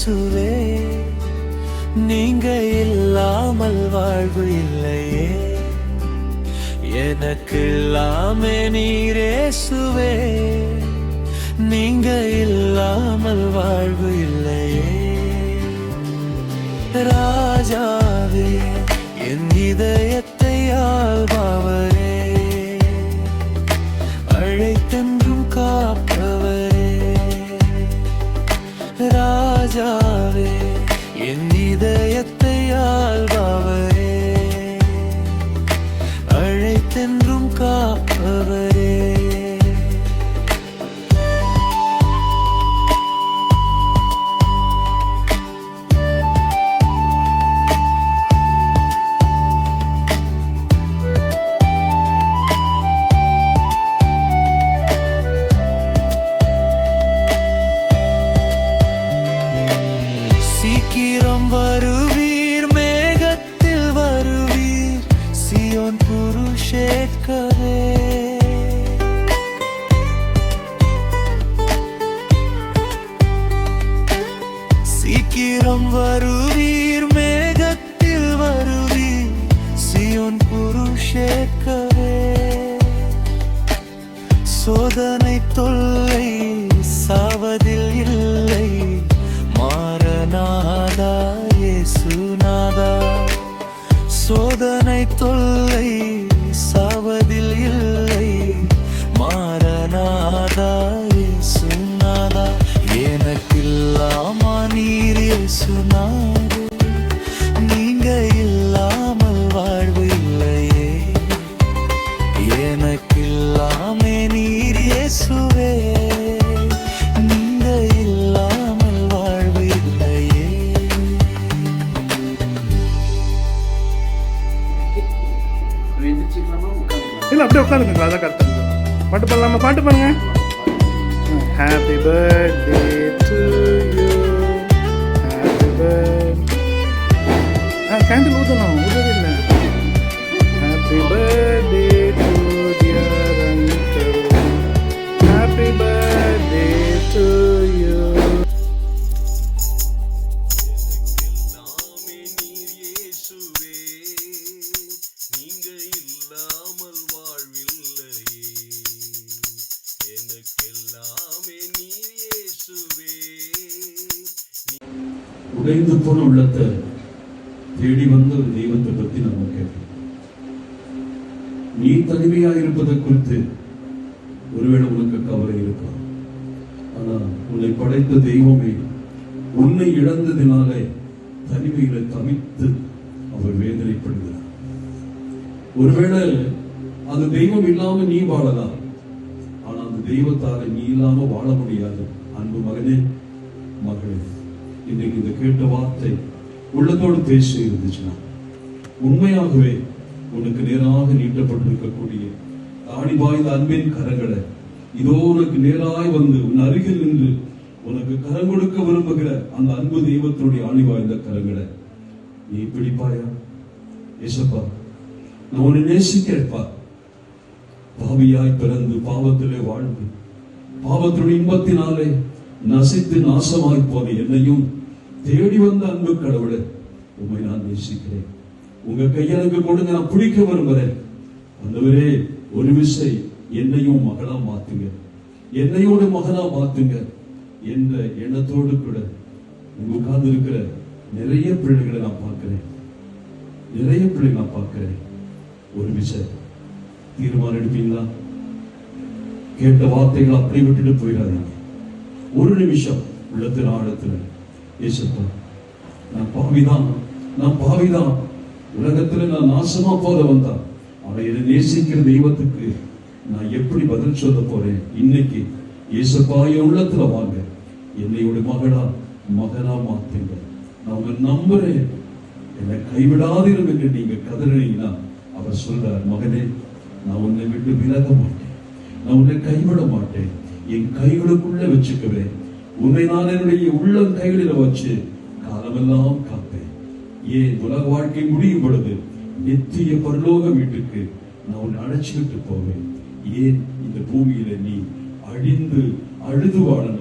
இயேசுவே, நீங்க இல்லாமல் வாழ்வு இல்லையே. எனக்கு எல்லாமே நீர் இயேசுவே, நீங்க இல்லாமல் வாழ்வு இல்லையே. ராஜாவே, என் இதயத்தை ஆள்பவரே, அழைத்தென்றும் காப்பவரே. ராஜாவே, என் இதயத்தை ஆள்பவரே, அழைத்தென்றும் காப்பவரே. சீக்கிரம் வருவீர், மேகத்தில் வருவீர், சியோன் புருஷேத்கரே. சீக்கிரம் வருவீர், மேகத்தில் வருவீர், சியோன் புருஷேத்கரே. சோதனை தொல்லை சாவதில் இல்லை, மாரநாதா இயேசுநாதா. சோதனை தொல்லை சாவதில் இல்லை, மாரநாதா இயேசுநாதா. எனக்கில்லாமா நீர் இயேசுநாதா, நீங்க இல்லாமல் வாழ்வு இல்லையே. எனக்கில்லாமே நீர் இயேசுவே, இல்லை அப்படியே உட்காந்துக்குங்களா? அதான் கரெக்டாக. பாட்டு பாடலாமா? பாட்டு பாருங்க. Happy birthday to you, happy birthday. Candle ஊற்றணும், ஊற்றவே இல்லை. Happy birthday to dear uncle, happy birthday to you. உடைந்து போன உள்ளத்தை தேடி வந்த ஒரு தெய்வத்தை பத்தி நம்ம கேட்கிறோம். நீ தனிமையா இருப்பதை குறித்து ஒருவேளை உனக்கு கவலை இருக்கலாம். ஆனா உன்னை படைத்த தெய்வமே உன்னை இழந்ததினாலே தனிமையில தவித்து அவர் வேதனைப்படுகிறார். ஒருவேளை அந்த தெய்வம் இல்லாம நீ வாழலாம், ஆனா அந்த தெய்வத்தால நீ இல்லாம வாழ முடியாது. அன்பு மகனே, மகளே, இன்னைக்கு இந்த கேட்ட வார்த்தை உள்ளத்தோடு பேசி இருந்துச்சுன்னா உண்மையாகவே உனக்கு நேராக நீட்டப்பட்டிருக்கக்கூடிய ஆடி வாய்ந்த அன்பின் கரங்களை இதோ உனக்கு நேராய் வந்து உன் அருகில் நின்று உனக்கு கரம் கொடுக்க விரும்புகிற அந்த அன்பு தெய்வத்தினுடைய ஆணி வாய்ந்த கரங்களை நீ பிடிப்பாயா? ஏசப்பா, நான் உன்னை நேசிக்கிறப்பா. பாவியாய் பிறந்து பாவத்திலே வாழ்ந்து பாவத்தினுடைய இன்பத்தினாலே நசித்து நாசமாய் போன என்னையும் தேடி வந்த அன்பு கடவுளை உண்மை நான் நேசிக்கிறேன். உங்க கையெழுக்கு கொடுங்க, நான் பிடிக்க விரும்புறேன். அந்தவரே, ஒரு விசை என்னையும் மகளா மாத்துங்க, என்னையோட மகனா மாத்துங்க என்ற எண்ணத்தோடு கூட இங்க உட்கார்ந்து இருக்கிற நிறைய பிள்ளைகளை நான் பார்க்கிறேன், நிறைய பிள்ளைகளை நான் பார்க்கிறேன். ஒரு விசை தீர்மானம் எடுப்பீங்களா? கேட்ட வார்த்தைகள் அப்படி விட்டுட்டு போயிடாதீங்க. ஒரு நிமிஷம் உள்ளத்தின் ஆழத்துல, ஏசப்பா, நான் பாவிதான், நான் பாவிதான், உலகத்துல நான் நாசமா போற வந்தான், அவனை என்னை நேசிக்கிற தெய்வத்துக்கு நான் எப்படி பதில் சொல்ல போறேன்? இன்னைக்கு ஏசப்பா என் உள்ளத்துல வாங்க, என்னையோட மகனா மாத்துங்க. நான் உங்க நம்புறேன், என்னை கைவிடாதிரும் என்று நீங்க கதறினீங்கன்னா அவர் சொல்றார், மகனே, நான் உன்னை விட்டு விலக மாட்டேன், நான் உன்னை கைவிட மாட்டேன், என் கைகளுக்குள்ள வச்சுக்குவேன், உன்னை நான் என்னுடைய உள்ளம் கைகளில் வச்சு காலமெல்லாம் காப்பேன். ஏன் உலக வாழ்க்கை முடியும் பொழுது நித்திய பரலோக வீட்டுக்கு நான் உன்னை அழைச்சிக்கிட்டு போவேன். ஏன் இந்த பூமியில நீ அழிந்து அழுது வாழணும்?